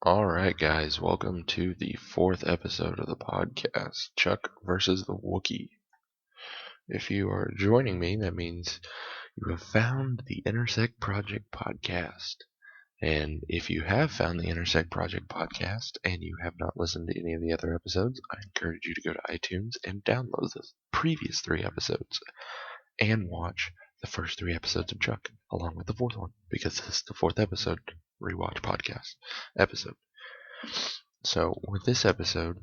Alright, guys, welcome to the fourth episode of the podcast, Chuck versus the Wookie. If you are joining me, that means you have found the Intersect Project podcast. And if you have found the Intersect Project podcast and you have not listened to any of the other episodes, I encourage you to go to iTunes and download the previous 3 episodes and watch the first 3 episodes of Chuck along with the fourth one, because this is the fourth episode rewatch podcast episode. So with this episode,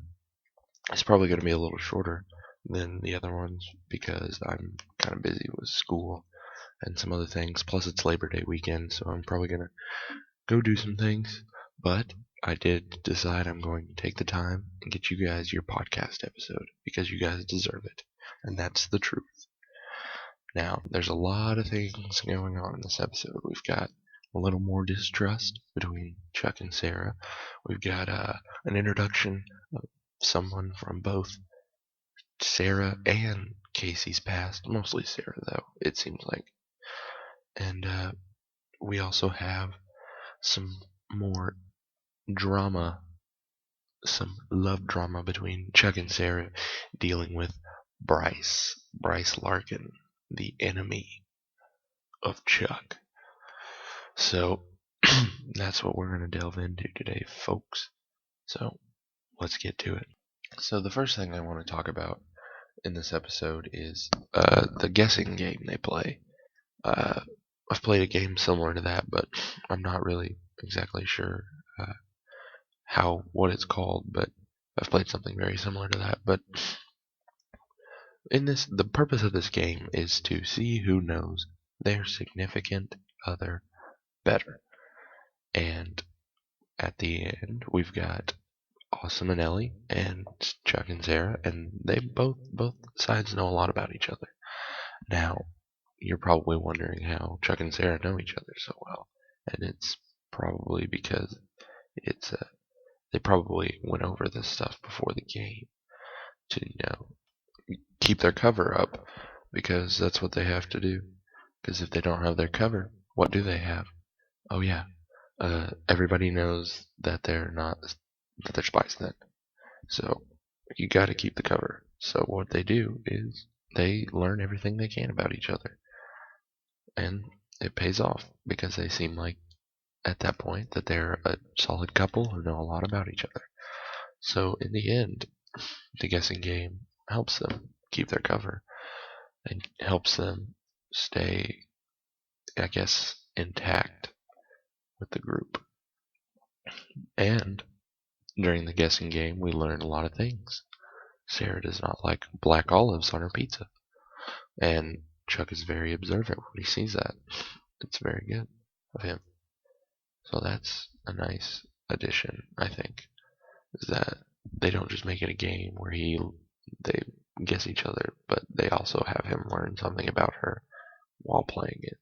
it's probably going to be a little shorter than the other ones because I'm kind of busy with school and some other things. Plus it's Labor Day weekend, so I'm probably going to go do some things. But I did decide I'm going to take the time and get you guys your podcast episode because you guys deserve it. And that's the truth. Now, there's a lot of things going on in this episode. We've got a little more distrust between Chuck and Sarah. We've got an introduction of someone from both Sarah and Casey's past. Mostly Sarah, though, it seems like. And we also have some more drama, some love drama between Chuck and Sarah dealing with Bryce Larkin, the enemy of Chuck. So that's what we're going to delve into today, folks. So let's get to it. So the first thing I want to talk about in this episode is the guessing game they play. I've played a game similar to that, but I'm not really exactly sure what it's called, but I've played something very similar to that. But in this, the purpose of this game is to see who knows their significant other better. And at the end, we've got Awesome and Ellie and Chuck and Sarah, and they both sides know a lot about each other. Now, you're probably wondering how Chuck and Sarah know each other so well, and it's probably because they probably went over this stuff before the game to keep their cover up, because that's what they have to do. Because if they don't have their cover, what do they have? Oh yeah, everybody knows that they're spies then. So you got to keep the cover. So what they do is they learn everything they can about each other, and it pays off because they seem like at that point that they're a solid couple who know a lot about each other. So in the end, the guessing game helps them keep their cover and helps them stay, I guess, intact with the group. And during the guessing game, we learn a lot of things. Sarah does not like black olives on her pizza, and Chuck is very observant when he sees that. It's very good of him. So that's a nice addition, I think, is that they don't just make it a game where they guess each other, but they also have him learn something about her while playing it.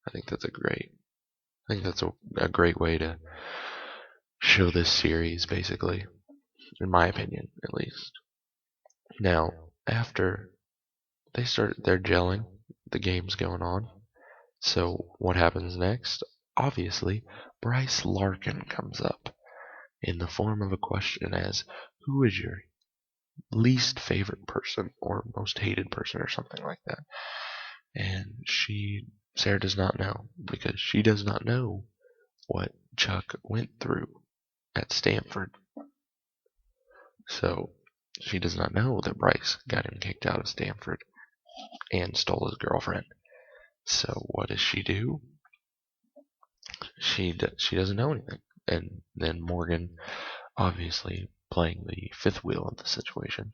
I think that's a great way to show this series, basically, in my opinion, at least. Now, after they're gelling, the game's going on. So what happens next? Obviously, Bryce Larkin comes up in the form of a question as, who is your least favorite person or most hated person or something like that? And Sarah does not know, because she does not know what Chuck went through at Stanford. So she does not know that Bryce got him kicked out of Stanford and stole his girlfriend. So what does she do? She doesn't know anything. And then Morgan, obviously playing the fifth wheel of the situation,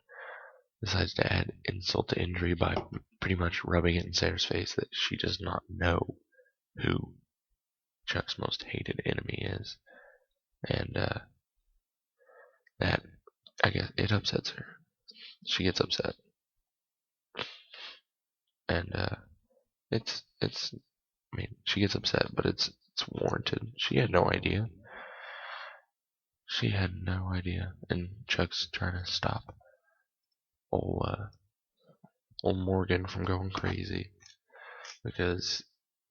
decides to add insult to injury by pretty much rubbing it in Sarah's face that she does not know who Chuck's most hated enemy is. And that, I guess, it upsets her. She gets upset. And she gets upset, but it's warranted. She had no idea. And Chuck's trying to stop old Morgan from going crazy because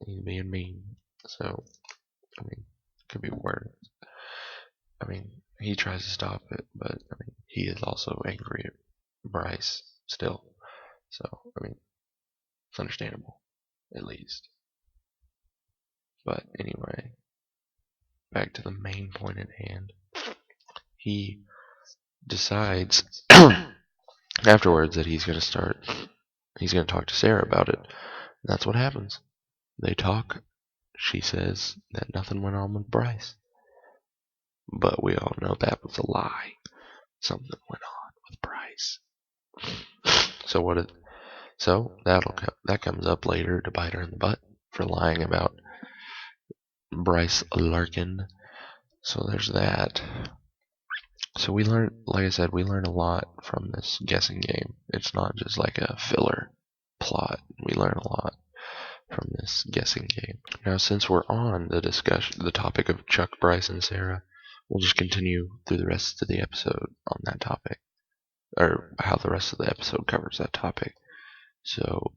he's being mean. So, it could be worse. I mean, he tries to stop it, but I mean, he is also angry at Bryce still. So, I mean, it's understandable, at least. But anyway, back to the main point at hand. He decides afterwards that he's going to talk to Sarah about it. And that's what happens. They talk. She says that nothing went on with Bryce. But we all know that was a lie. Something went on with Bryce. So that comes up later to bite her in the butt for lying about Bryce Larkin. So there's that. So we learn, like I said, we learn a lot from this guessing game. It's not just like a filler plot. We learn a lot from this guessing game. Now, since we're on the topic of Chuck, Bryce, and Sarah, we'll just continue through the rest of the episode on that topic, or how the rest of the episode covers that topic. So,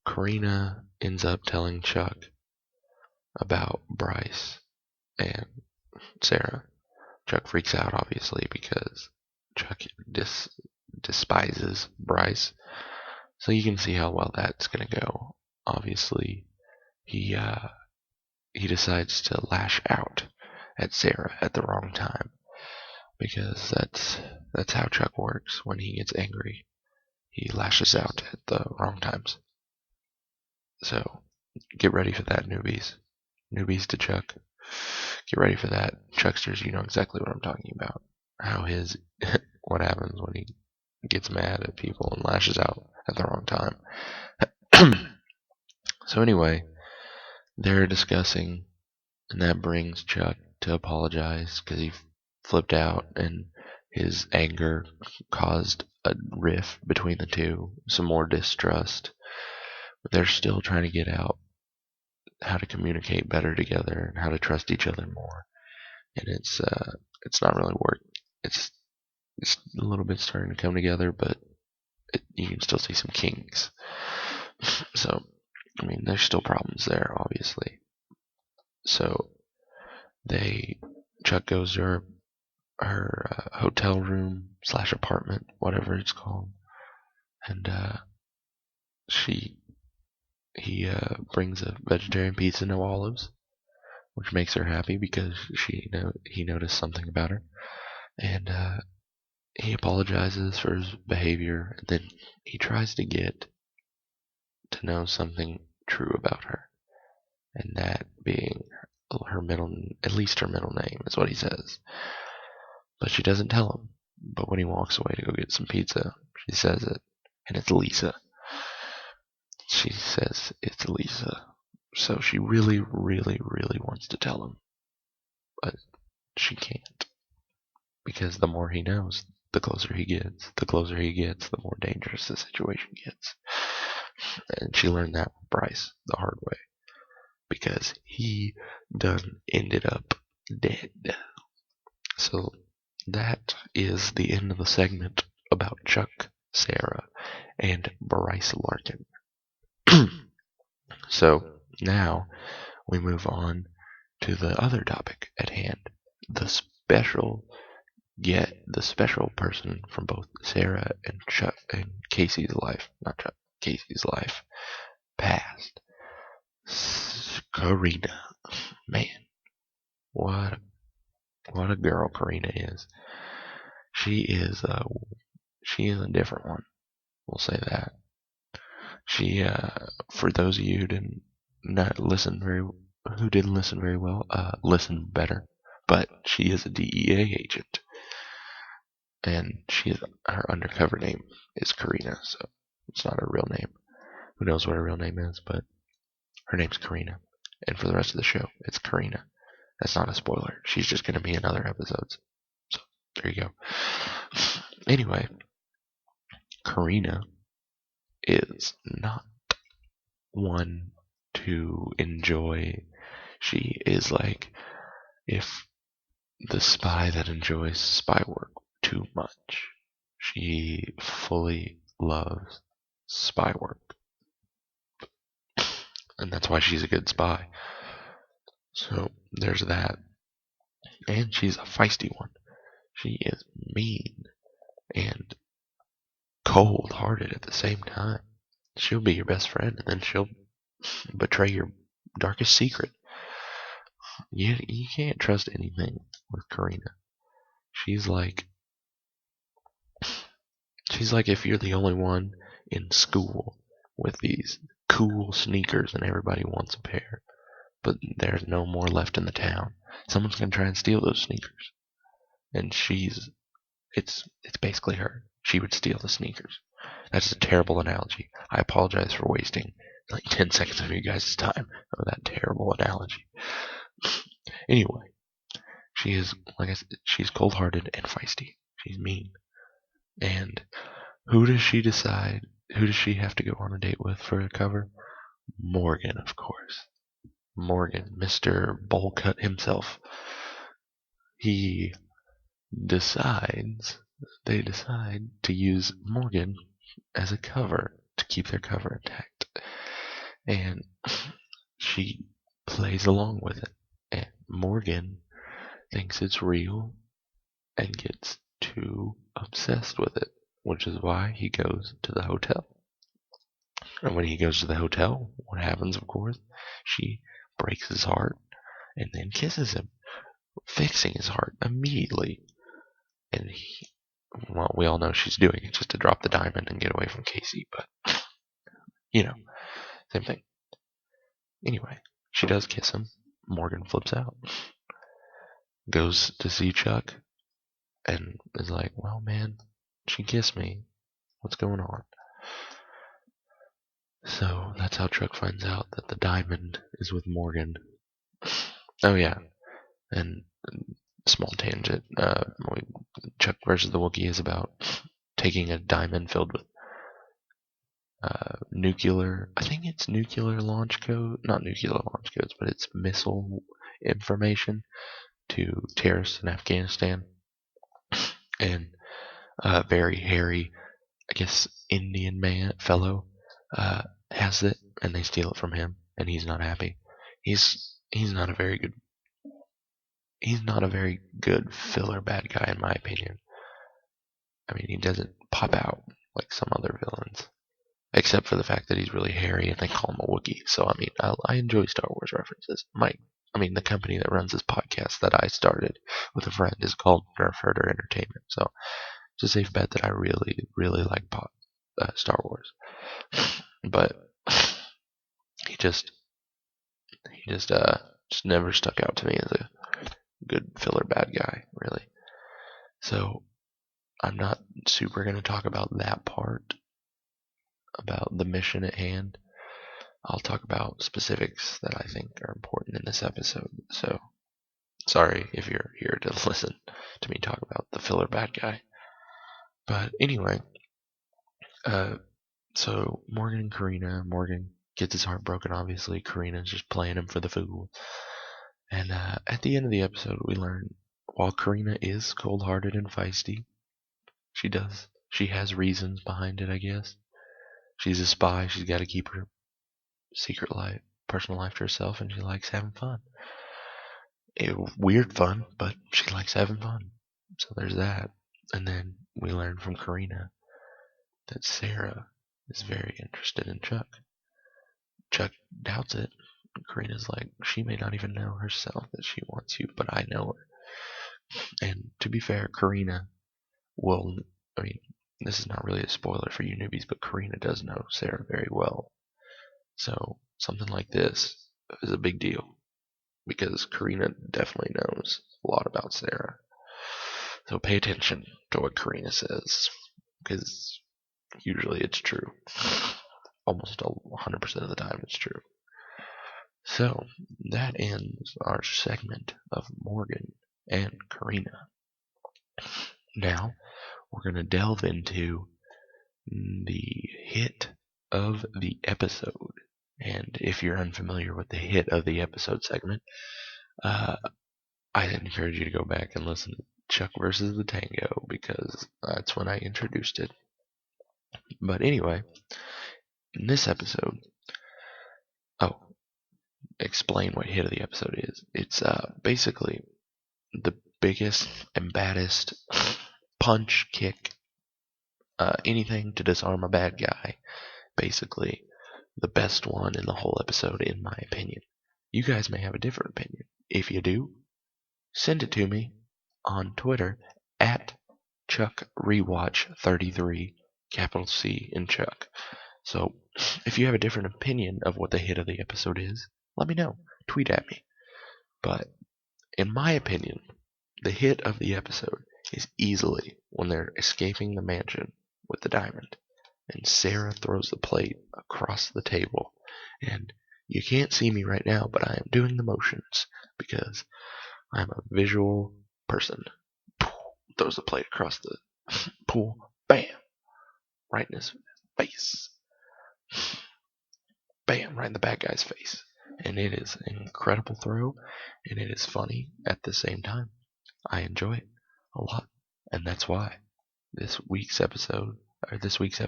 Karina ends up telling Chuck about Bryce and Sarah. Chuck freaks out, obviously, because Chuck despises Bryce. So you can see how well that's going to go. Obviously, he decides to lash out at Sarah at the wrong time, because that's how Chuck works. When he gets angry, he lashes out at the wrong times. So get ready for that, newbies. Newbies to Chuck. Get ready for that. Chucksters, you know exactly what I'm talking about. How what happens when he gets mad at people and lashes out at the wrong time. So anyway, they're discussing, and that brings Chuck to apologize because he flipped out and his anger caused a rift between the two, some more distrust. But they're still trying to get out how to communicate better together and how to trust each other more. And it's not really working. It's a little bit starting to come together, but you can still see some kinks. So, I mean, there's still problems there, obviously. So, Chuck goes to her hotel room / apartment, whatever it's called, and he brings a vegetarian pizza, no olives, which makes her happy because he noticed something about her, and he apologizes for his behavior, and then he tries to get to know something true about her, and that being at least her middle name is what he says. But she doesn't tell him. But when he walks away to go get some pizza, she says it, and it's Lisa. She says it's Lisa. So she really, really, really wants to tell him, but she can't. Because the more he knows, the closer he gets. The closer he gets, the more dangerous the situation gets. And she learned that with Bryce the hard way. Because he done ended up dead. So that is the end of the segment about Chuck, Sarah, and Bryce Larkin. So now we move on to the other topic at hand. The special person from both Sarah and Chuck and Casey's life, not Chuck, Casey's life, past. Karina. Man, what a girl Karina is. She is a different one. We'll say that. She, for those of you who didn't listen very well, listen better. But she is a DEA agent, and her undercover name is Karina, so it's not her real name. Who knows what her real name is? But her name's Karina, and for the rest of the show, it's Karina. That's not a spoiler. She's just going to be in other episodes. So there you go. Anyway, Karina is not one to enjoy. She is like if the spy that enjoys spy work too much. She fully loves spy work. And that's why she's a good spy. So there's that. And she's a feisty one. She is mean and cold-hearted at the same time. She'll be your best friend, and then she'll betray your darkest secret. You can't trust anything with Karina. She's like if you're the only one in school with these cool sneakers and everybody wants a pair, but there's no more left in the town. Someone's gonna try and steal those sneakers, and it's basically her. She would steal the sneakers. That's a terrible analogy. I apologize for wasting like 10 seconds of you guys' time with that terrible analogy. Anyway, she is, like I said, she's cold-hearted and feisty. She's mean. And who does she decide? Who does she have to go on a date with for a cover? Morgan, of course. Morgan, Mr. Bowl-Cut himself. He they decide to use Morgan as a cover to keep their cover intact. And she plays along with it. And Morgan thinks it's real and gets too obsessed with it, which is why he goes to the hotel. And when he goes to the hotel, what happens, of course? She breaks his heart and then kisses him, fixing his heart immediately. And well, we all know she's doing it just to drop the diamond and get away from Casey, but, same thing. Anyway, she does kiss him. Morgan flips out. Goes to see Chuck and is like, well, man, she kissed me. What's going on? So that's how Chuck finds out that the diamond is with Morgan. Oh, yeah. And small tangent. Chuck versus the Wookie is about taking a diamond filled with nuclear. I think it's nuclear launch code. Not nuclear launch codes, but it's missile information to terrorists in Afghanistan. And a very hairy, I guess, Indian fellow has it, and they steal it from him, and he's not happy. He's not a very good filler bad guy in my opinion. I mean, he doesn't pop out like some other villains, except for the fact that he's really hairy and they call him a Wookiee. So I mean, I enjoy Star Wars references. The company that runs this podcast that I started with a friend is called NerfHerder Entertainment. So it's a safe bet that I really, really like Star Wars. But he just never stuck out to me as a good filler bad guy, really. So I'm not super going to talk about that part, about the mission at hand. I'll talk about specifics that I think are important in this episode. So sorry if you're here to listen to me talk about the filler bad guy. But anyway, so Morgan and Karina. Morgan gets his heart broken, obviously. Karina's just playing him for the fool. And at the end of the episode, we learn while Karina is cold-hearted and feisty, she has reasons behind it, I guess. She's a spy. She's got to keep her secret life, personal life to herself, and she likes having fun. Weird fun, but she likes having fun. So there's that. And then we learn from Karina that Sarah is very interested in Chuck. Chuck doubts it. Karina's like, she may not even know herself that she wants you, but I know her. And to be fair, Karina this is not really a spoiler for you newbies, but Karina does know Sarah very well. So something like this is a big deal because Karina definitely knows a lot about Sarah. So pay attention to what Karina says because usually it's true. Almost 100% of the time it's true. So that ends our segment of Morgan and Karina. Now we're going to delve into the hit of the episode. And if you're unfamiliar with the hit of the episode segment, I encourage you to go back and listen to Chuck versus the Tango because that's when I introduced it. But anyway, in this episode, explain what hit of the episode is. It's basically the biggest and baddest punch, kick, anything to disarm a bad guy. Basically, the best one in the whole episode, in my opinion. You guys may have a different opinion. If you do, send it to me on Twitter at ChuckRewatch33, capital C in Chuck. So, if you have a different opinion of what the hit of the episode is, let me know. Tweet at me. But, in my opinion, the hit of the episode is easily when they're escaping the mansion with the diamond, and Sarah throws the plate across the table. And you can't see me right now, but I am doing the motions because I'm a visual person. Throws the plate across the pool. Bam! Right in his face. Bam! Right in the bad guy's face. And it is an incredible throw, and it is funny at the same time. I enjoy it a lot, and that's why this week's episode, or this week's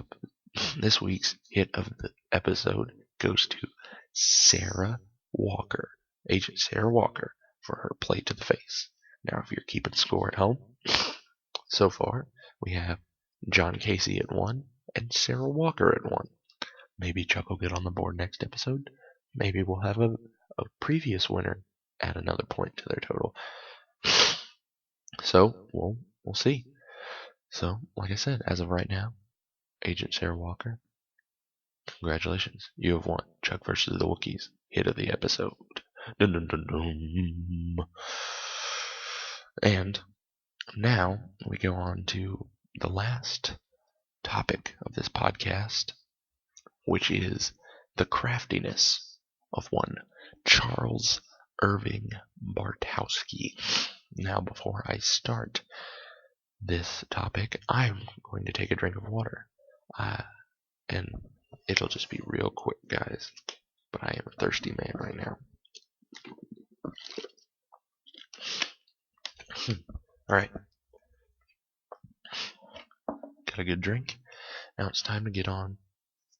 hit of the episode goes to Sarah Walker, Agent Sarah Walker, for her plate to the face. Now, if you're keeping score at home, so far we have John Casey at 1 and Sarah Walker at 1. Maybe Chuck will get on the board next episode. Maybe we'll have a previous winner add another point to their total. So we'll see. So, like I said, as of right now, Agent Sarah Walker, congratulations. You have won Chuck versus the Wookiees, hit of the episode. Dun, dun, dun, dun. And now we go on to the last topic of this podcast, which is the craftiness of one Charles Irving Bartowski. Now, before I start this topic, I'm going to take a drink of water. And it'll just be real quick, guys. But I am a thirsty man right now. Alright. Got a good drink. Now it's time to get on,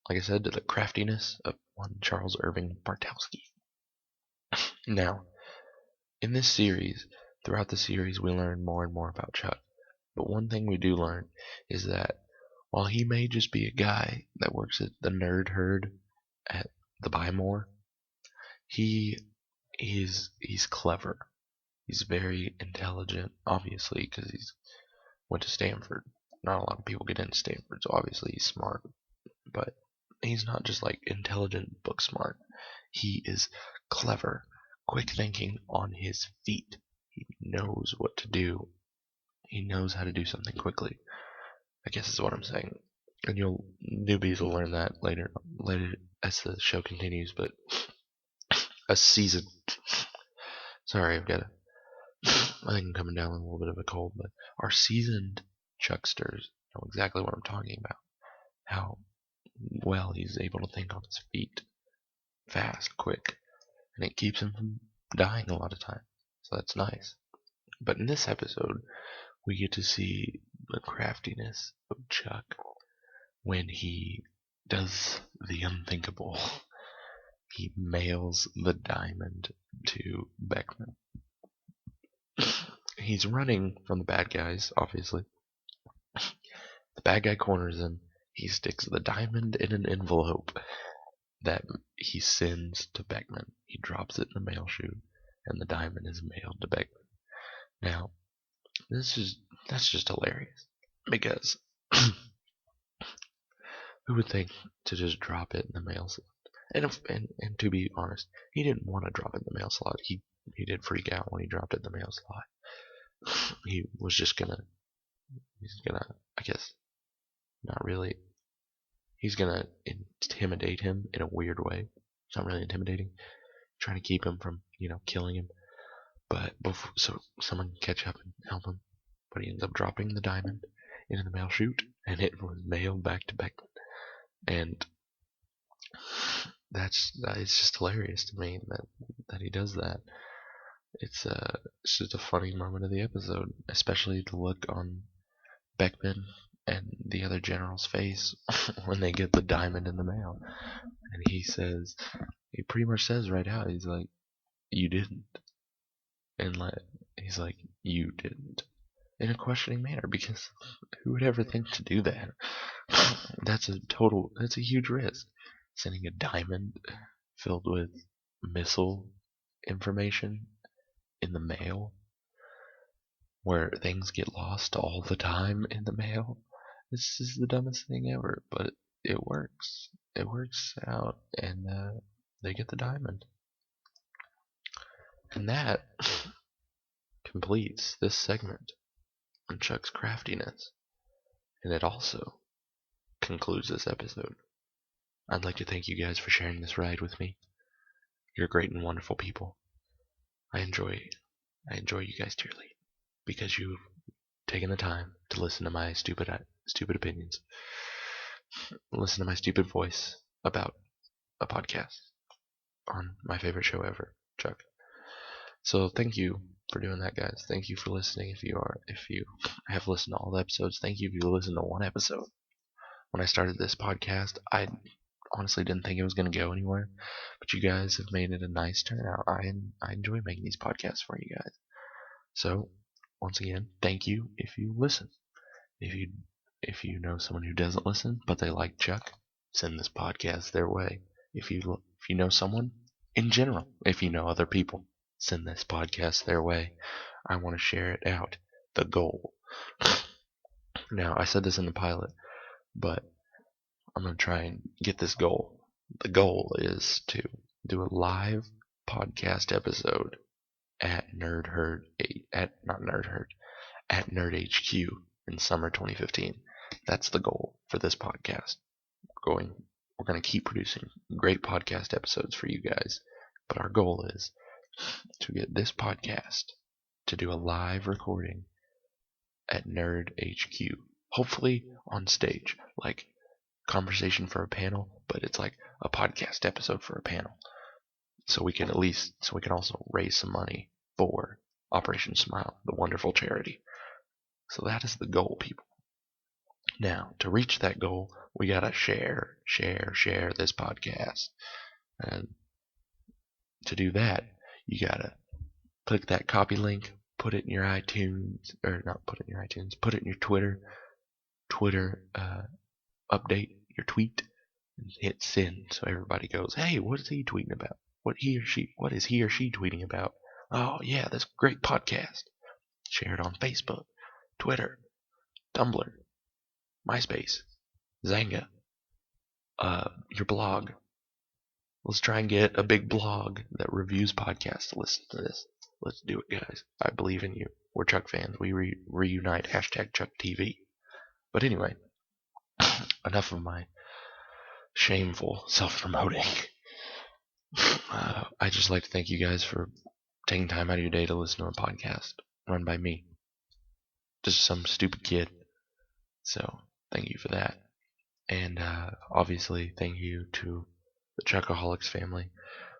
like I said, to the craftiness of one Charles Irving Bartowski. Now, in this series, throughout the series, we learn more and more about Chuck. But one thing we do learn is that while he may just be a guy that works at the NerfHerder at the Buy More, he's clever. He's very intelligent, obviously, because he's went to Stanford. Not a lot of people get into Stanford, so obviously he's smart. But he's not just like intelligent, book smart. He is clever, quick thinking on his feet. He knows what to do. He knows how to do something quickly, I guess is what I'm saying. And newbies will learn that later as the show continues. But sorry, I think I'm coming down with a little bit of a cold, but our seasoned Chucksters know exactly what I'm talking about. How well he's able to think on his feet, fast, quick, and it keeps him from dying a lot of times. So that's nice. But in this episode, we get to see the craftiness of Chuck when he does the unthinkable. He mails the diamond to Beckman. He's running from the bad guys, obviously. The bad guy corners him. He sticks the diamond in an envelope that he sends to Beckman. He drops it in the mail chute, and the diamond is mailed to Beckman. Now, that's just hilarious, because who would think to just drop it in the mail slot? And to be honest, he didn't want to drop it in the mail slot. He did freak out when he dropped it in the mail slot. He was just gonna, I guess, not really. He's gonna intimidate him in a weird way. It's not really intimidating. Trying to keep him from, killing him. But so someone can catch up and help him. But he ends up dropping the diamond into the mail chute, and it was mailed back to Beckman. And it's just hilarious to me that he does that. It's just a funny moment of the episode, especially the look on Beckman and the other general's face when they get the diamond in the mail. And he pretty much says right out, he's like, "You didn't." And he's like, you didn't. In a questioning manner, because who would ever think to do that? That's a huge risk. Sending a diamond filled with missile information in the mail, where things get lost all the time in the mail. This is the dumbest thing ever, but it works. It works out, and they get the diamond. And that completes this segment on Chuck's craftiness. And it also concludes this episode. I'd like to thank you guys for sharing this ride with me. You're great and wonderful people. I enjoy you guys dearly because you've taken the time to listen to my stupid opinions, listen to my stupid voice about a podcast on my favorite show ever, Chuck. So thank you for doing that, guys. Thank you for listening. If you have listened to all the episodes, thank you if you listened to one episode. When I started this podcast, I honestly didn't think it was going to go anywhere, but you guys have made it a nice turnout. I enjoy making these podcasts for you guys. So once again, thank you if you listen. If you know someone who doesn't listen but they like Chuck, send this podcast their way. If you know someone in general, if you know other people, send this podcast their way. I want to share it out. The goal. Now, I said this in the pilot, but I'm going to try and get this goal. The goal is to do a live podcast episode at at Nerd HQ in summer 2015. That's the goal for this podcast. We're going to keep producing great podcast episodes for you guys, but our goal is to get this podcast to do a live recording at Nerd HQ. Hopefully on stage, like conversation for a panel, but it's like a podcast episode for a panel. So we can also raise some money for Operation Smile, the wonderful charity. So that is the goal, people. Now, to reach that goal, we gotta share this podcast. And to do that, you gotta click that copy link, put it in your iTunes, or not put it in your iTunes, put it in your Twitter update, your tweet, and hit send so everybody goes, hey, what is he tweeting about? What is he or she tweeting about? Oh yeah, this great podcast. Share it on Facebook, Twitter, Tumblr, MySpace, Zanga, your blog. Let's try and get a big blog that reviews podcasts to listen to this. Let's do it, guys. I believe in you. We're Chuck fans. We reunite. #ChuckTV. But anyway, enough of my shameful self-promoting. I just like to thank you guys for taking time out of your day to listen to a podcast run by me. Just some stupid kid. So, thank you for that. And obviously, thank you to the Chuckaholics family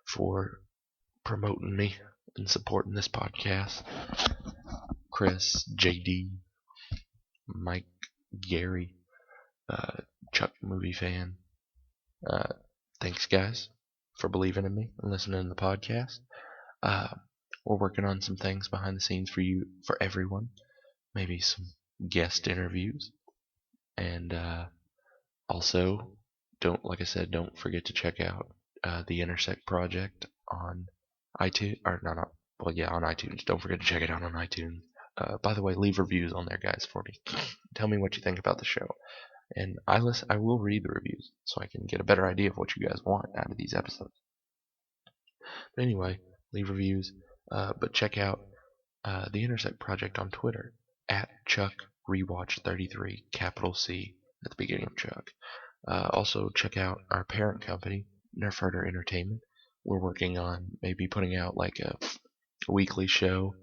for promoting me and supporting this podcast. Chris, JD, Mike, Gary, Chuck movie fan. Thanks, guys, for believing in me and listening to the podcast. We're working on some things behind the scenes for everyone. Maybe some guest interviews. And also, don't forget to check out the Intersect project on iTunes, on iTunes. Don't forget to check it out on iTunes. By the way, leave reviews on there, guys, for me. Tell me what you think about the show, and I will read the reviews so I can get a better idea of what you guys want out of these episodes. But anyway, leave reviews, but check out the Intersect project on Twitter at ChuckRewatch33, capital C at the beginning of Chuck. Also, check out our parent company, NerfHerder Entertainment. We're working on maybe putting out like a weekly show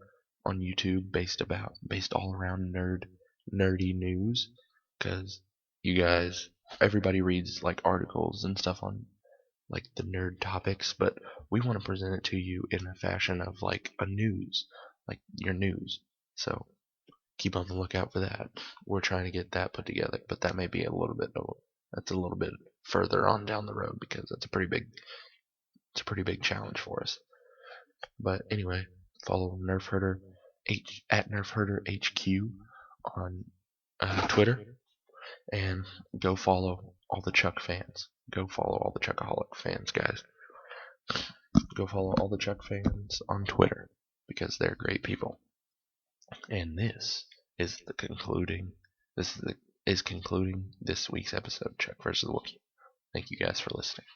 on YouTube based all around nerdy news, because you guys, everybody reads like articles and stuff on like the nerd topics, but we want to present it to you in a fashion of like a news, like your news. So keep on the lookout for that. We're trying to get that put together, but that may be a little bit further on down the road, because it's a pretty big challenge for us. But anyway, follow NerfHerder at NerfHerder HQ on Twitter, and go follow all the Chuck fans. Go follow all the Chuckaholic fans, guys. Go follow all the Chuck fans on Twitter because they're great people. And this is concluding this week's episode, Chuck versus Wookie. Thank you guys for listening.